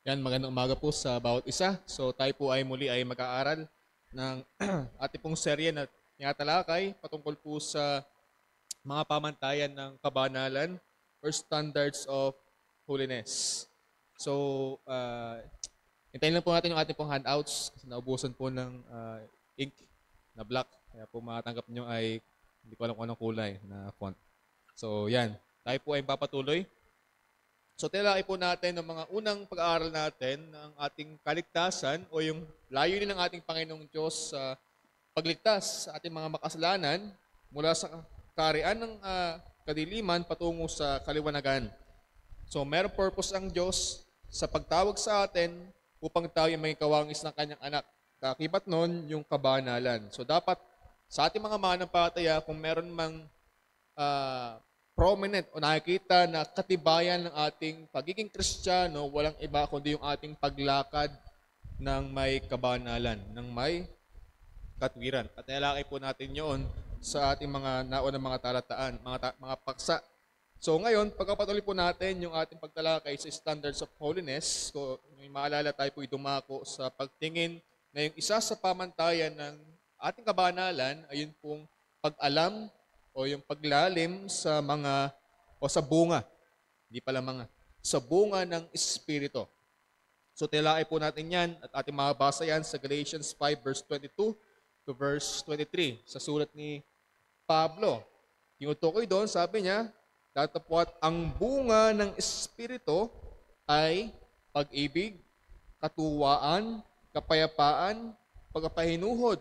Yan, magandang umaga po sa bawat isa. So tayo po ay muli ay mag-aaral ng ating pong serye na tinatalakay patungkol po sa mga pamantayan ng kabanalan or standards of holiness. So, hintayin lang po natin yung ating pong handouts kasi naubusan po ng ink na black. Kaya po matatanggap nyo ay hindi ko alam kung anong kulay na font. So, yan. Tayo po ay papatuloy. So tinalakay po natin ng mga unang pag-aaral natin ng ating kaligtasan o yung layunin ng ating Panginoong Diyos sa pagligtas sa ating mga makasalanan mula sa kaharian ng kadiliman patungo sa kaliwanagan. So meron purpose ang Diyos sa pagtawag sa atin upang tayo may kawangis ng kanyang anak. Kakibat nun yung kabanalan. So dapat sa ating mga manampalataya kung meron mang prominent o nakikita na katibayan ng ating pagiging Kristiyano, walang iba kundi yung ating paglakad ng may kabanalan, ng may katwiran. At nilalakay po natin yon sa ating mga naunang mga talataan, mga paksa. So ngayon, pagkapatuloy po natin yung ating pagtalakay sa standards of holiness, so may maalala tayo po dumako sa pagtingin na yung isa sa pamantayan ng ating kabanalan ay yung pong pag-alam o yung paglalim sa mga o sa bunga, hindi pala mga, sa bunga ng Espiritu. So tilakay po natin yan at ating mabasa yan sa Galatians 5 verse 22 to verse 23 sa sulat ni Pablo. Tinutukoy doon, sabi niya, datapwat ang bunga ng Espiritu ay pag-ibig, katuwaan, kapayapaan, pagpapahinuhod,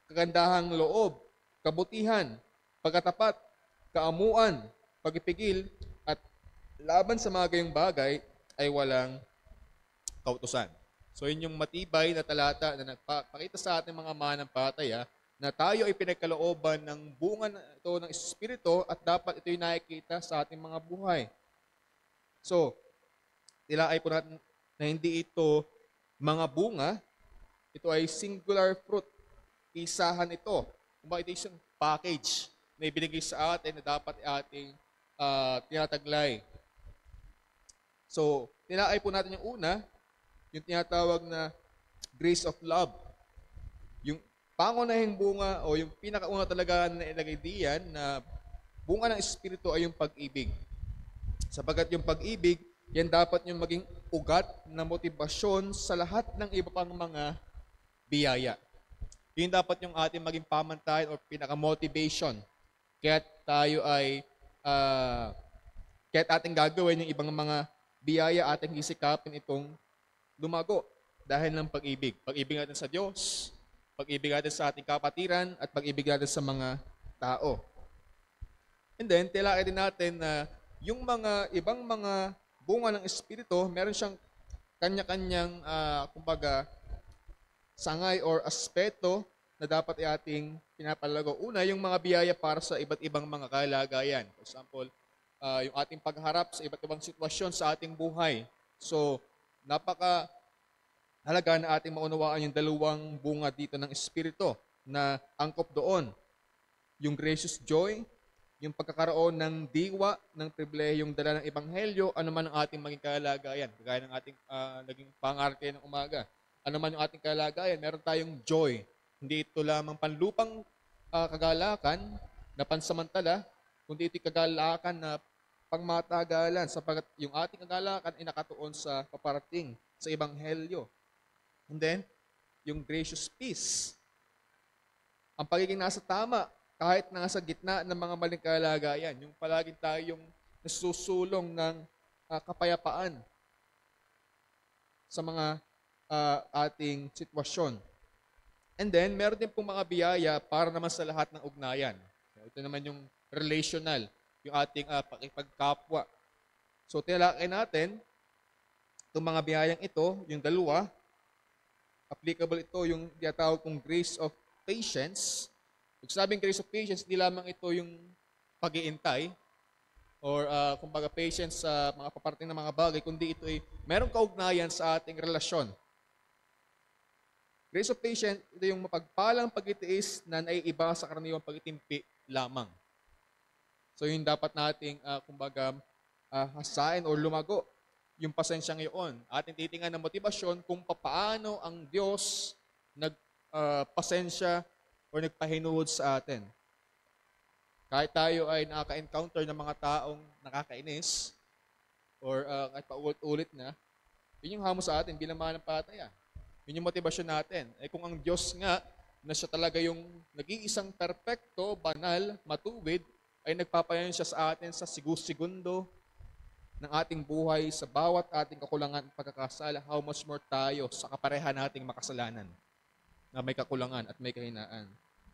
kagandahang loob, kabutihan, pagkatapat, kaamuan, pagpipigil, at laban sa mga gayong bagay ay walang kautusan. So yun yung matibay na talata na nagpakita sa ating mga manampalataya na tayo ay pinagkalooban ng bunga na ito ng Espiritu at dapat ito'y nakikita sa ating mga buhay. So, tilaay po natin na hindi ito mga bunga, ito ay singular fruit. Isahan ito. Kung bakit ito isang package na ibinigay sa atin na dapat ating tinataglay. So, tilaay po natin yung una, yung tinatawag na grace of love. Yung pangunahing bunga o yung pinakauna talaga na ilagay diyan na bunga ng Espiritu ay yung pag-ibig. Sapagat yung pag-ibig, yan dapat yung maging ugat na motibasyon sa lahat ng iba pang mga biyaya. Yun dapat yung ating maging pamantayan o pinaka-motivation. Kaya tayo ay, kaya ating gagawin yung ibang mga biyaya ating hisikapin itong lumago dahil ng pag-ibig. Pag-ibig natin sa Diyos, pag-ibig natin sa ating kapatiran, at pag-ibig natin sa mga tao. And then, tilakin din natin na yung mga ibang mga bunga ng Espiritu, meron siyang kanya-kanyang, kumbaga, sangay or aspeto na dapat ating pinapalago. Una, yung mga biyaya para sa iba't ibang mga kalagayan. For example, yung ating pagharap sa iba't ibang sitwasyon sa ating buhay. So, napaka halaga na ating maunawaan yung dalawang bunga dito ng Espiritu na angkop doon. Yung gracious joy, yung pagkakaroon ng diwa, ng pribilehiyong dala ng Ebanghelyo, ano man ang ating maging kalagayan. Kagaya ng ating naging pangarap ng umaga. Ano man yung ating kalagayan, meron tayong joy. Hindi ito lamang panlupang kagalakan na pansamantala, kundi ito kagalakan na pangmatagalan sapagat yung ating kagalakan ay nakatuon sa paparating sa Ebanghelyo. And then, yung gracious peace. Ang pagiging nasa tama, kahit nasa gitna ng mga maling kalagayan, yung palaging tayong nasusulong ng kapayapaan sa mga ating sitwasyon. And then, meron din pong mga biyaya para naman sa lahat ng ugnayan. Ito naman yung relational, yung ating pakipagkapwa. So, tilakay natin itong mga biyayang ito, yung dalawa, applicable ito yung tinatawag kong grace of patience. Pag sabing grace of patience, hindi lamang ito yung pag-iintay or kumbaga patience sa mga paparating na mga bagay, kundi ito ay merong kaugnayan sa ating relasyon. Grace of patience, ito yung mapagpalang pag-itiis na naiiba sa karaniwang pag-itimpi lamang. So yun dapat nating kumbaga hasain or lumago. yung pasensyang iyon. Ating titingnan ng motibasyon kung paano ang Diyos nagpasensya o nagpahinuod sa atin. Kahit tayo ay nakaka-encounter ng mga taong nakakainis or kahit paulit-ulit na, yun yung hamon sa atin bilang mananampalataya. Yun yung motibasyon natin. Eh kung ang Diyos nga, na siya talaga yung nag-iisang perpekto, banal, matuwid, ay nagpapayan siya sa atin sa segundo ng ating buhay, sa bawat ating kakulangan at pagkakasala, how much more tayo sa kapareha nating makasalanan na may kakulangan at may kahinaan.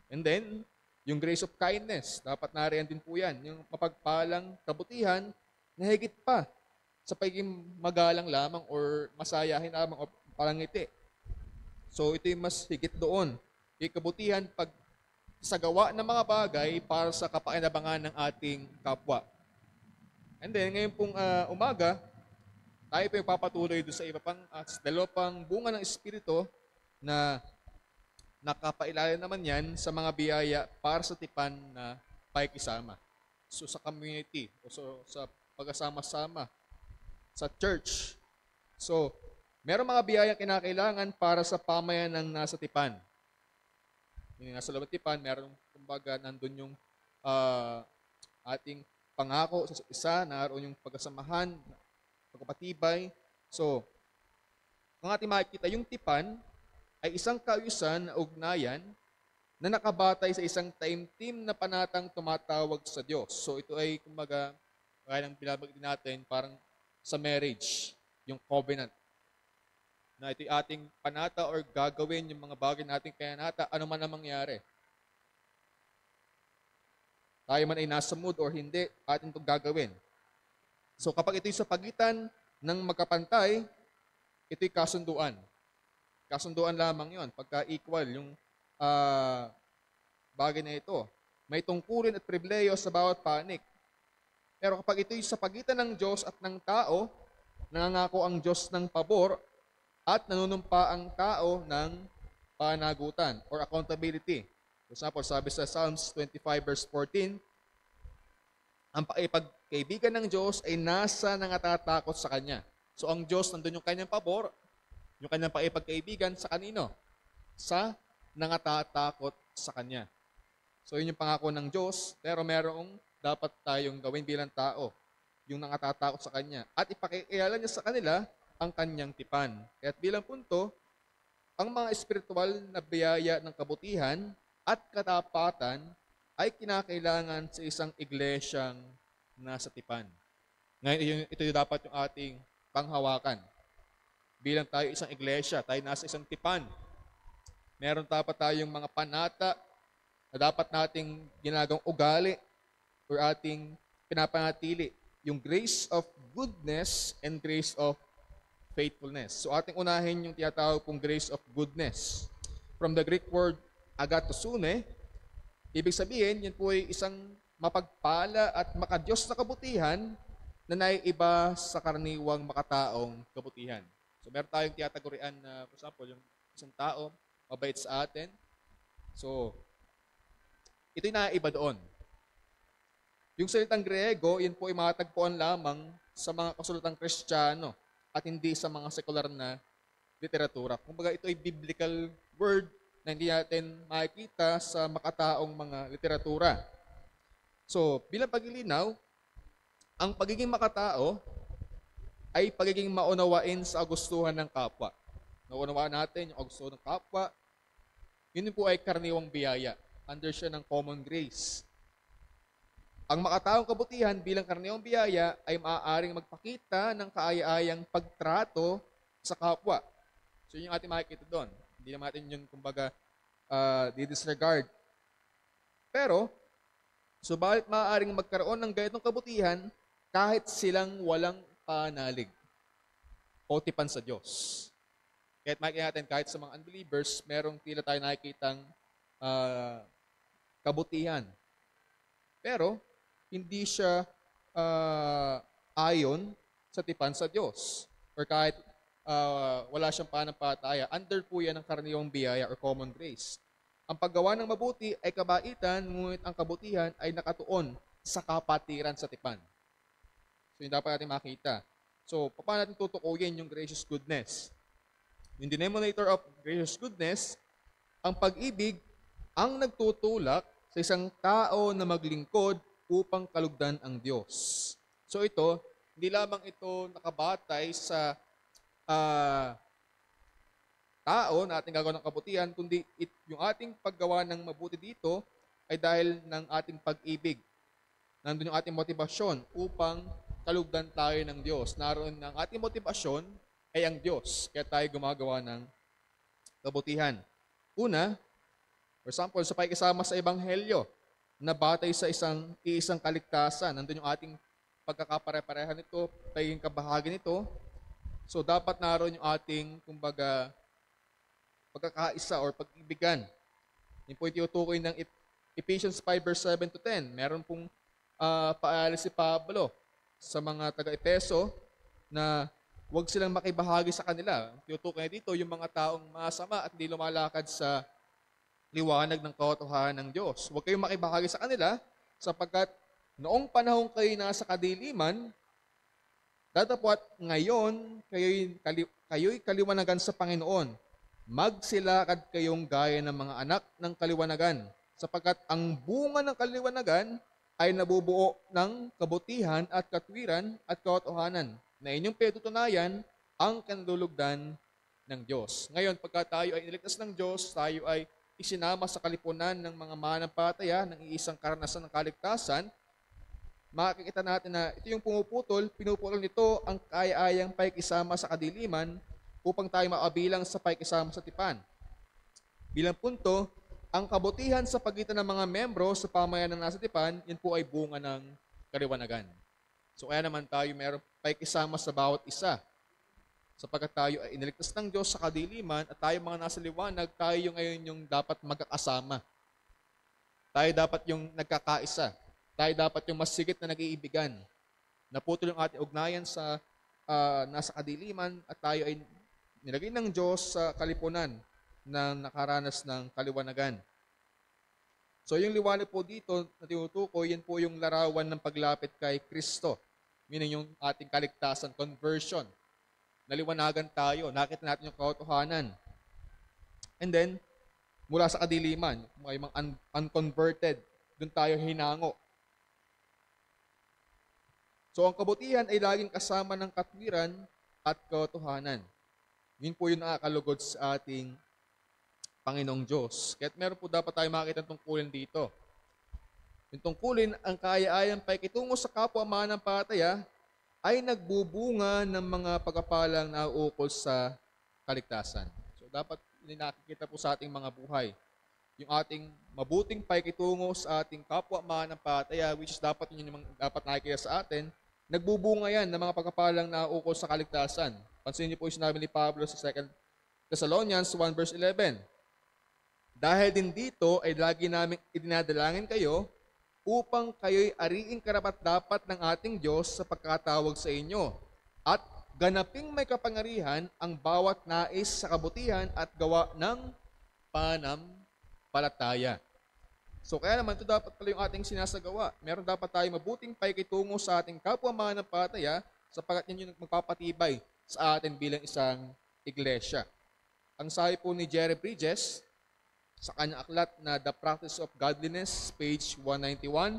And then, yung grace of kindness, dapat nariyan din po yan. Yung mapagpalang kabutihan na higit pa sa pagiging magalang lamang or masayahin lamang o palangiti. So, ito yung mas higit doon. Yung kabutihan pag sa gawa ng mga bagay para sa kapakinabangan ng ating kapwa. And then, ngayon pong umaga, tayo po yung papatuloy doon sa iba pang, dalawa pang bunga ng Espiritu na nakapailalim naman yan sa mga biyaya para sa tipan na pakikisama. So sa community, o so, sa pagkasama-sama, sa church. So, meron mga biyaya kinakailangan para sa pamayan ng nasa tipan. Yung nasa loob ng tipan, meron, kumbaga, nandun yung ating pangako sa isa, naroon yung pagkasamahan, pagkapatibay. So, ang ating makikita, yung tipan ay isang kaayusan na ugnayan na nakabatay sa isang taimtim na panatang tumatawag sa Diyos. So ito ay, kumbaga, kaya ng binabagay natin, parang sa marriage, yung covenant. Na ito yung ating panata or gagawin yung mga bagay nating kayanata, ano man ang mangyari. Tayo man ay nasa mood or hindi, atin itong gagawin. So kapag ito'y sa pagitan ng magkapantay, ito'y kasunduan. Kasunduan lamang yon pagka equal yung bagay na ito. May tungkulin at pribileyo sa bawat panig. Pero kapag ito'y sa pagitan ng Diyos at ng tao, nangangako ang Diyos ng pabor at nanunumpa ang tao ng panagutan or accountability. For example, sabi sa Psalms 25 verse 14, ang pakipagkaibigan ng Diyos ay nasa nangatatakot sa Kanya. So ang Diyos, nandun yung kanyang pabor, yung kanyang pakipagkaibigan sa kanino? Sa nangatatakot sa Kanya. So yun yung pangako ng Diyos, pero merong dapat tayong gawin bilang tao, yung nangatatakot sa Kanya. At ipakikilala niya sa kanila ang Kanyang tipan. At bilang punto, ang mga espiritual na biyaya ng kabutihan at katapatan ay kinakailangan sa isang iglesyang nasa tipan. Ngayon, ito yung dapat yung ating panghawakan. Bilang tayo isang iglesia, tayo nasa isang tipan. Meron dapat tayong mga panata na dapat nating ginagawang ugali or ating pinapanatili. Yung grace of goodness and grace of faithfulness. So ating unahin yung tinatawag pong grace of goodness. From the Greek word agatosune, ibig sabihin, yun po ay isang mapagpala at makadiyos na kabutihan na naiiba sa karaniwang makataong kabutihan. So meron tayong tinatagurian na, for example, yung isang tao, mabait sa atin. So, ito'y naiiba doon. Yung salitang Griego, yun po ay matagpuan lamang sa mga kasulatang Kristiyano at hindi sa mga sekular na literatura. Kumbaga, ito ay biblical word na hindi natin makikita sa makataong mga literatura. So, bilang paglilinaw, ang pagiging makatao ay pagiging maunawain sa kagustuhan ng kapwa. Naunawaan natin yung kagustuhan ng kapwa, yun po ay karaniwang biyaya. Under siya ng common grace. Ang makataong kabutihan bilang karaniwang biyaya ay maaaring magpakita ng kaaya-ayang pagtrato sa kapwa. So yun yung ating makikita doon. Hindi naman natin yun, kumbaga, di-disregard. Pero, subalit maaaring magkaroon ng ganitong kabutihan kahit silang walang panalig o tipan sa Diyos. Kahit makikita natin, kahit sa mga unbelievers, merong tila tayo nakikitang kabutihan. Pero, hindi siya ayon sa tipan sa Diyos. Or kahit wala siyang panampalataya, under po yan ang karaniwang biyaya or common grace. Ang paggawa ng mabuti ay kabaitan, ngunit ang kabutihan ay nakatuon sa kapatiran sa tipan. So, yun dapat natin makita. So, paano natin tutukuyin yung gracious goodness? Yung denominator of gracious goodness, ang pag-ibig ang nagtutulak sa isang tao na maglingkod upang kalugdan ang Diyos. So ito, hindi lamang ito nakabatay sa ah, tao na ating gagawa ng kabutihan, kundi yung ating paggawa ng mabuti dito ay dahil ng ating pag-ibig. Nandun yung ating motibasyon upang kalugdan tayo ng Diyos. Naroon ang ating motibasyon ay ang Diyos, kaya tayo gumagawa ng kabutihan. Una, for example, sa pakikisama sa Ebanghelyo, na batay sa iisang kaligtasan. Nandun yung ating pagkakapare-parehan nito, pagiging kabahagi nito. So, dapat naroon yung ating, kumbaga, pagkakaisa or pag-ibigan. Yung po itiutukoy ng Ephesians 5 verse 7 to 10. Meron pong paalala si Pablo sa mga taga-Epeso na huwag silang makibahagi sa kanila. Tinutukoy dito yung mga taong masama at hindi lumalakad sa liwanag ng katotohanan ng Diyos. Huwag kayong makibahagi sa kanila sapagkat noong panahon kayo nasa kadiliman, datapwat ngayon kayo'y kaliwanagan sa Panginoon. Magsilakad kayong gaya ng mga anak ng kaliwanagan sapagkat ang bunga ng kaliwanagan ay nabubuo ng kabutihan at katwiran at katotohanan na inyong pinatutunayan ang kanlulugdan ng Diyos. Ngayon, pagka tayo ay iniligtas ng Diyos, tayo ay isinama sa kalipunan ng mga manampalataya ng iisang karanasan ng kaligtasan, makikita natin na ito yung pinuputol nito ang kaya-ayang paikisama sa kadiliman upang tayo makabilang sa paikisama sa tipan. Bilang punto, ang kabutihan sa pagitan ng mga membro sa pamayanan ng nasa tipan, yan po ay bunga ng kaliwanagan. So kaya naman tayo meron paikisama sa bawat isa. Sapagkat tayo ay iniligtas ng Diyos sa kadiliman at tayo mga nasa liwanag, tayo yung ngayon yung dapat magkakasama. Tayo dapat yung nagkakaisa. Tayo dapat yung mas sigit na nag-iibigan. Naputol yung ating ugnayan sa nasa kadiliman at tayo ay nilagay ng Diyos sa kalipunan na nakaranas ng kaliwanagan. So yung liwanag po dito na tinutukoy, yan po yung larawan ng paglapit kay Kristo. Meaning yung ating kaligtasan, conversion. Naliwanagan tayo, nakita natin yung katotohanan. And then, mula sa kadiliman, yung mga unconverted, doon tayo hinango. So ang kabutihan ay laging kasama ng katwiran at katotohanan. Yun po yung nakakalugod sa ating Panginoong Diyos. Kaya't meron po dapat tayo makita ng tungkulin dito. Yung tungkulin, ang kaya-ayang pakikitungo sa kapwa manampalataya ay nagbubunga ng mga pagkapalang nauukol sa kaligtasan. So dapat nakikita po sa ating mga buhay. Yung ating mabuting pakikitungo sa ating kapwa manampalataya, which is dapat yun yung dapat nakikita sa atin, nagbubunga yan ng mga pagkapalang nauukol sa kaligtasan. Pansin niyo po yung sinabi ni Pablo sa 2 Thessalonians 1 verse 11. Dahil din dito ay lagi namin idinadalangin kayo upang kayo'y ariing karapat-dapat ng ating Diyos sa pagkatawag sa inyo at ganaping may kapangyarihan ang bawat nais sa kabutihan at gawa ng pananampalataya. So kaya naman ito dapat pala yung ating sinasagawa. Meron dapat tayo mabuting pakikitungo sa ating kapwa manampalataya sapagkat yan yung magpapatibay sa atin bilang isang iglesia. Ang sabi po ni Jerry Bridges sa kanyang aklat na The Practice of Godliness, page 191,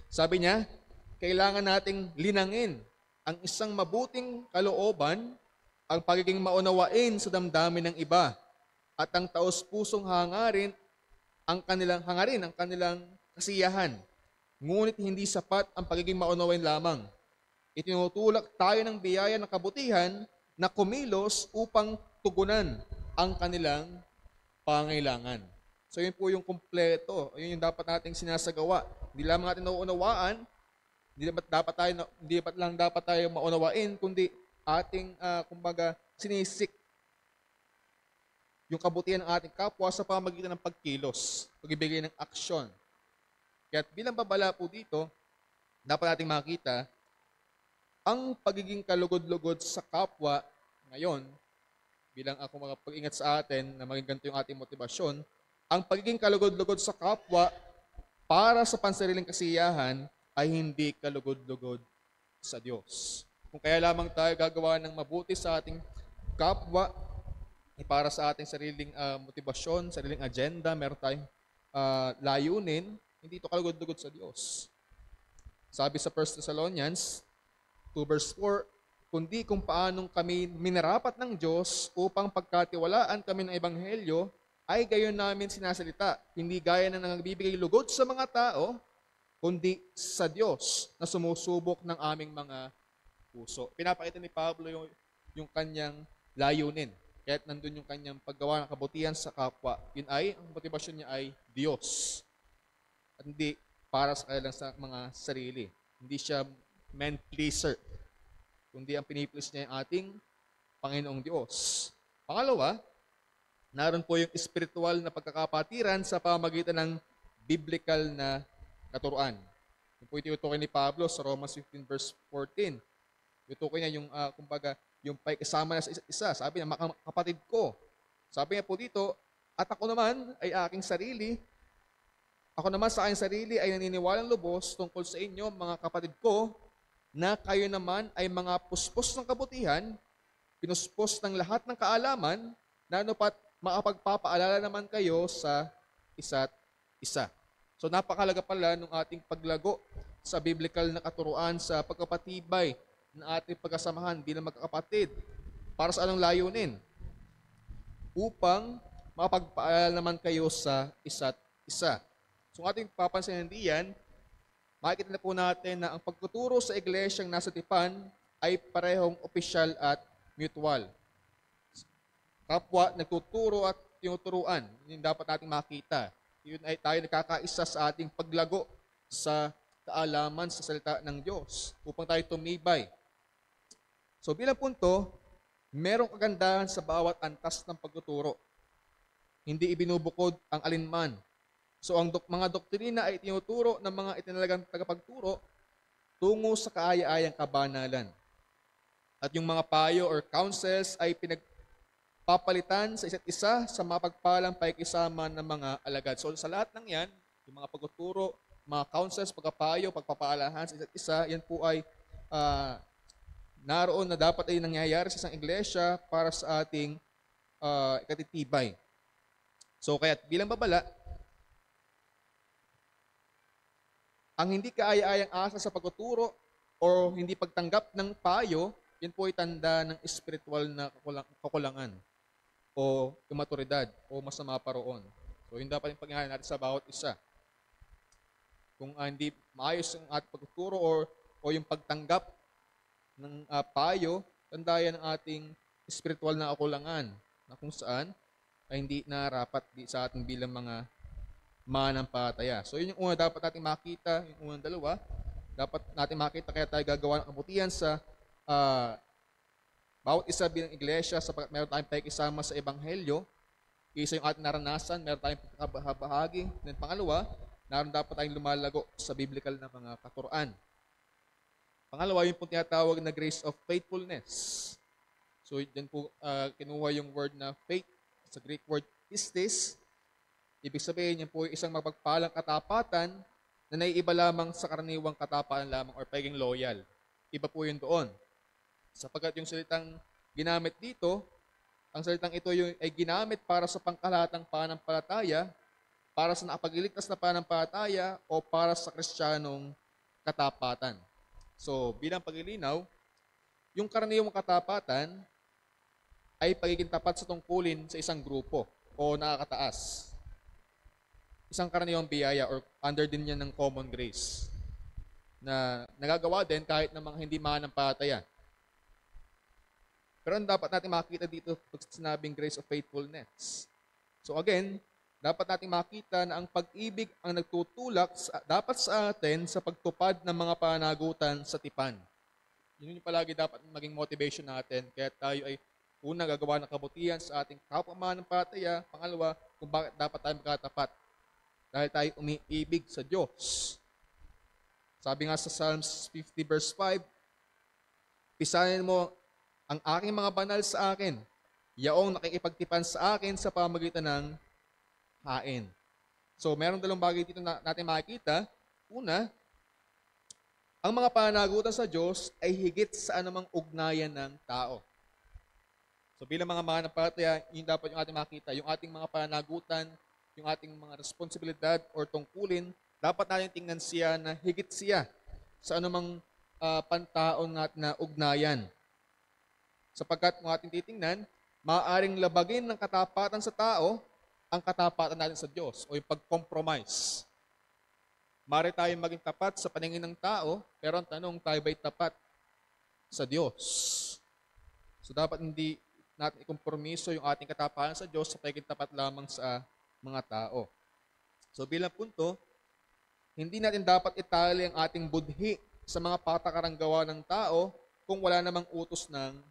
sabi niya, kailangan nating linangin ang isang mabuting kalooban, ang pagiging maunawain sa damdamin ng iba, at ang taos-pusong hangarin ang kanilang kasiyahan. Ngunit hindi sapat ang pagiging maunawain lamang. Itinutulak tayo ng biyaya ng kabutihan na kumilos upang tugunan ang kanilang pangailangan. So yun po yung kumpleto. Yun yung dapat nating sinasagawa. Hindi lamang natin nauunawaan, hindi dapat tayo maunawain, kundi ating, sinisik yung kabutihan ng ating kapwa sa pamamagitan ng pagkilos, pagbibigay ng aksyon. Kaya bilang babala po dito, dapat nating makita ang pagiging kalugod-lugod sa kapwa ngayon, bilang ako makapag-ingat sa atin na maging ganito yung ating motibasyon, ang pagiging kalugod-lugod sa kapwa para sa pansariling kasiyahan ay hindi kalugod-lugod sa Diyos. Kung kaya lamang tayo gagawa ng mabuti sa ating kapwa, para sa ating sariling motibasyon, sariling agenda, meron tayong layunin, hindi ito kalugod-lugod sa Diyos. Sabi sa 1 Thessalonians 2 verse 4, kundi kung paanong kami minarapat ng Diyos upang pagkatiwalaan kami ng Ebanghelyo, ay gayon namin sinasalita, hindi gaya na nagbibigay lugod sa mga tao, kundi sa Diyos na sumusubok ng aming mga puso. Pinapakita ni Pablo yung kanyang layunin. Kahit nandun yung kanyang paggawa ng kabutihan sa kapwa, ang motibasyon niya ay Diyos. At hindi para sa kanilang sa mga sarili. Hindi siya man-pleaser, kundi ang piniplease niya yung ating Panginoong Diyos. Pangalawa, naroon po yung spiritual na pagkakapatiran sa pamagitan ng biblical na katuruan. Yung po itinutukoy ni Pablo sa Romans 15 verse 14. Itutukoy niya yung, kumbaga, yung paikisama na sa isa't isa. Sabi niya, mga kapatid ko. Sabi niya po dito, at ako naman ay aking sarili. Ako naman sa aking sarili ay naniniwalang lubos tungkol sa inyo, mga kapatid ko, na kayo naman ay mga puspos ng kabutihan, pinuspos ng lahat ng kaalaman, na anupat makapagpapaalala naman kayo sa isa't isa. So napakalaga pala ng ating paglago sa biblical na katuruan sa pagkapatibay ng ating pagkasamahan bilang magkakapatid. Para sa anong layunin? Upang makapagpaalala naman kayo sa isa't isa. So ating papansinin diyan, makikita na po natin na ang pagtuturo sa iglesyang nasa tipan ay parehong opisyal at mutual. Kapwa nagtuturo at tinuturuan. Yun dapat nating makita. Yun ay tayo nagkakaisa sa ating paglago sa kaalaman sa salita ng Diyos upang tayo tumibay. So bilang punto, merong kagandahan sa bawat antas ng pagtuturo. Hindi ibinubukod ang alinman. So ang mga doktrina ay tinuturo ng mga itinalagang tagapagturo tungo sa kaaya-ayang kabanalan. At yung mga payo or counsels ay pinagpapalitan sa isa't isa sa mapagpalang paikisama ng mga alagad. So sa lahat ng yan, yung mga pagtuturo, mga counsels, pagpapayo, pagpapaalahan sa isa't isa, yan po ay naroon na dapat ay nangyayari sa isang iglesia para sa ating ikatitibay. So kaya bilang babala, ang hindi kaaya-ayang asa sa pagtuturo o hindi pagtanggap ng payo, yan po ay tanda ng spiritual na kakulangan o imaturidad o masama pa roon. So yun dapat yung paghingalan natin sa bawat isa. Kung hindi maayos ang ating pagtuturo o yung pagtanggap ng payo, tanda yan ng ating spiritual na kakulangan na kung saan ay hindi narapat sa ating bilang mga manampalataya. So yun yung una dapat natin makita, yung unang dalawa, dapat natin makita kaya tayo gagawa ng kabutihan sa bawat isa bilang iglesia sapagkat meron tayong pakikisama sa Ebanghelyo. Isa yung ating naranasan, meron tayong pagkakabahagi. Then pangalawa, naroon dapat tayong lumalago sa biblical na mga katuruan. Pangalawa, yung po tinatawag na grace of faithfulness. So, dyan po kinuha yung word na faith. Sa Greek word pistis. Ibig sabihin, yan po yung isang mapagpalang katapatan na naiiba lamang sa karaniwang katapatan lamang or pagiging loyal. Iba po yun doon. Sapagkat yung salitang ginamit dito, ang salitang ito ay ginamit para sa pangkalahatang pananampalataya, para sa nakapagliligtas na pananampalataya, o para sa Kristiyanong katapatan. So, bilang paglilinaw, yung karaniwang katapatan ay pagiging tapat sa tungkulin sa isang grupo o nakakataas. Isang karaniwang biyaya or under din yan ng common grace na nagagawa din kahit ng mga hindi mananampalataya. Pero ang dapat natin makita dito pag sinabing grace of faithfulness. So again, dapat natin makita na ang pag-ibig ang nagtutulak dapat sa atin sa pagtupad ng mga pananagutan sa tipan. Yun yung palagi dapat maging motivation natin. Kaya tayo ay una gagawa ng kabutihan sa ating kapwa mananampalataya. Pangalawa, kung bakit dapat tayo magkatapat. Dahil tayo umiibig sa Diyos. Sabi nga sa Psalms 50 verse 5, pisanin mo ang aking mga banal sa akin, yaong nakikipagtipan sa akin sa pamagitan ng hain. So, meron dalawang bagay dito na natin makikita. Una, Ang mga pananagutan sa Diyos ay higit sa anumang ugnayan ng tao. So bilang mga mananampalataya, yun dapat yung ating makita, yung ating mga pananagutan, yung ating mga responsibilidad or tungkulin, dapat natin tingnan siya na higit siya sa anumang pantaon natin na ugnayan. Sapagkat kung ating titingnan, maaaring labagin ng katapatan sa tao ang katapatan natin sa Diyos o yung pag-compromise. Maaari tayong maging tapat sa paningin ng tao, pero ang tanong, tayo ba'y tapat sa Diyos? So dapat hindi natin ikompromiso yung ating katapatan sa Diyos sa pagiging tapat lamang sa mga tao. So bilang punto, hindi natin dapat itali ang ating budhi sa mga patakarang gawa ng tao kung wala namang utos ng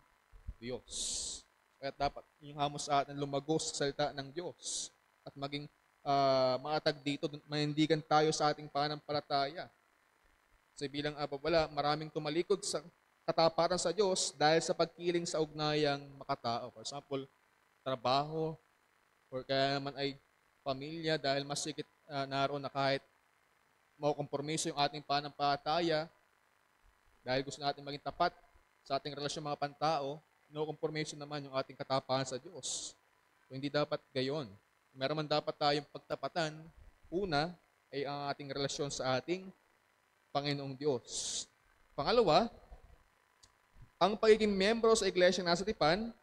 Diyos. Kaya dapat yung hamos sa atin lumagos sa salita ng Diyos at maging maatag dito, manindigan tayo sa ating pananampalataya. Kasi bilang wala, maraming tumalikod sa katapatan sa Diyos dahil sa pagkiling sa ugnayang makatao. For example, trabaho, or kaya naman ay pamilya dahil mas sikit naroon na kahit maukompromiso yung ating pananampalataya dahil gusto natin maging tapat sa ating relasyon mga pantao, no conformation naman yung ating katapatan sa Diyos. So, hindi dapat gayon. Meron man dapat tayong pagtapatan, una ay ang ating relasyon sa ating Panginoong Diyos. Pangalawa, ang pagiging membro sa iglesia nasa tipan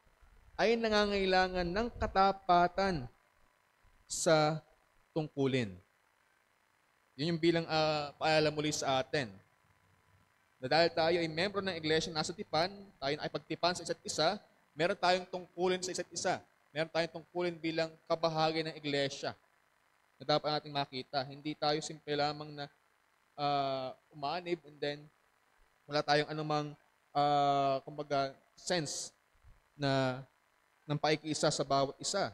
ay nangangailangan ng katapatan sa tungkulin. Yun yung bilang paalala muli sa atin. Na dahil tayo ay membro ng iglesia nasa tipan, tayo ay pagtipan sa isa't isa, meron tayong tungkulin sa isa't isa. Meron tayong tungkulin bilang kabahagi ng iglesia na dapat nating makita. Hindi tayo simple lamang na umanib and then wala tayong anumang kumbaga sense na ng paikisa sa bawat isa.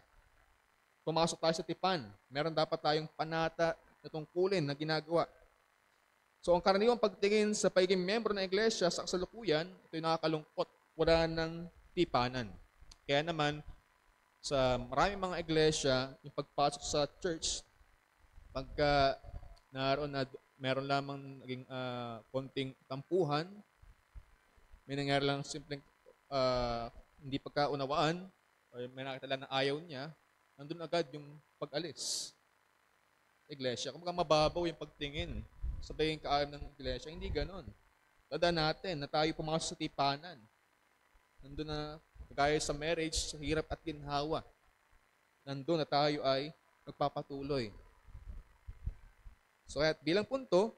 Pumasok tayo sa tipan, meron dapat tayong panata na tungkulin na ginagawa. So ang karaniwang pagtingin sa pagiging membro ng iglesia sa kasalukuyan, ito'y nakakalungkot, wala ng tipanan. Kaya naman, sa maraming mga iglesia, yung pagpasok sa church, pagka naroon na meron lamang naging konting tampuhan, may nangyari lang simpleng hindi pagkaunawaan, o may nakita lang na ayaw niya, nandun agad yung pag-alis sa iglesia. Kung mababaw yung pagtingin sa pagiging kaalam ng iglesia, hindi ganon. Tandaan natin na tayo pumasok sa tipanan. Nandun na, kagaya sa marriage, sa hirap at ginhawa. Nandun na tayo ay magpapatuloy. So, at bilang punto,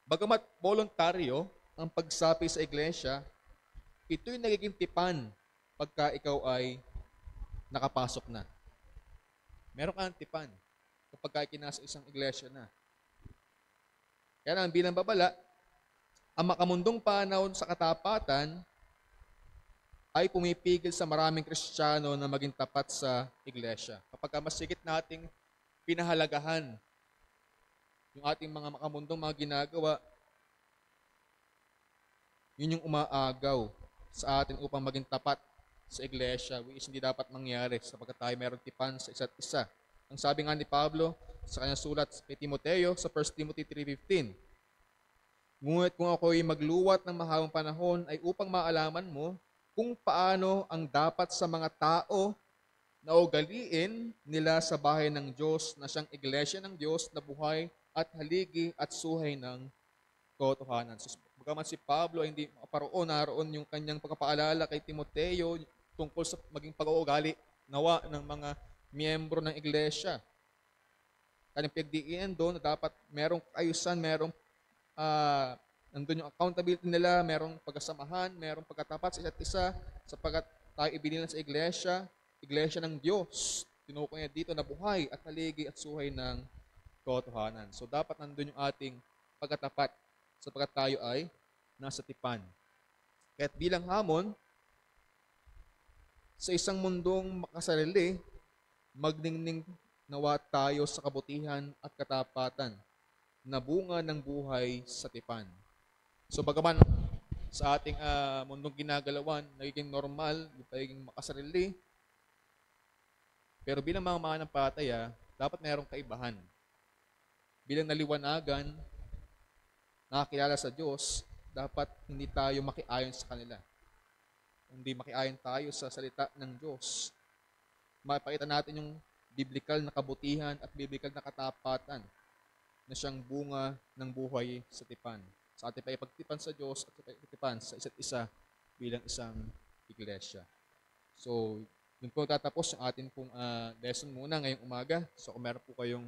bagamat voluntaryo ang pagsapi sa iglesia, ito'y nagiging tipan pagka ikaw ay nakapasok na. Meron kang tipan kapag nasa isang iglesia na. Kaya naman bilang babala, ang makamundong panahon sa katapatan ay pumipigil sa maraming Kristiyano na maging tapat sa iglesia. Kapag mas sigit nating pinahalagahan yung ating mga makamundong mga ginagawa, yun yung umaagaw sa atin upang maging tapat sa iglesia, which hindi dapat mangyari sapagkat tayo meron tipan sa isa't isa. Ang sabi nga ni Pablo sa kanyang sulat kay Timoteo sa 1 Timothy 3:15, ngunit kung ako'y magluwat ng mahabang panahon ay upang maalaman mo kung paano ang dapat sa mga tao na ugaliin nila sa bahay ng Diyos na siyang iglesia ng Diyos na buhay at haligi at suhay ng katotohanan. So, bagaman si Pablo ay hindi naroon yung kanyang pagpapaalala kay Timoteo tungkol sa maging pag-uugali nawa ng mga miyembro ng iglesia. Kanyang pagdiinan doon na dapat merong kaayusan, merong nandun yung accountability nila, merong pagkasamahan, merong pagkatapat sa isa't isa, sapagkat tayo ibinilan sa iglesia ng Diyos. Tinukoy niya dito na buhay at haligi at suhay ng katotohanan. So dapat nandun yung ating pagkatapat sapagkat tayo ay nasa tipan. Kaya't bilang hamon, sa isang mundong makasarili, magningning nawa tayo sa kabutihan at katapatan na bunga ng buhay sa tipan. So bagaman sa ating mundong ginagalawan, nagiging normal, nagiging makasarili, pero bilang mga mananampalataya, dapat mayroong kaibahan. Bilang naliwanagan nakakilala sa Diyos, dapat hindi tayo makiayon sa kanila. Hindi makiayon tayo sa salita ng Diyos. Mapakita natin yung biblical na kabutihan at biblical na katapatan na siyang bunga ng buhay sa tipan. Sa ating paipagtipan sa Diyos at paipagtipan sa isa't isa bilang isang iglesia. So, yun po tatapos ang atin pong lesson muna ngayong umaga. So, kung meron po kayong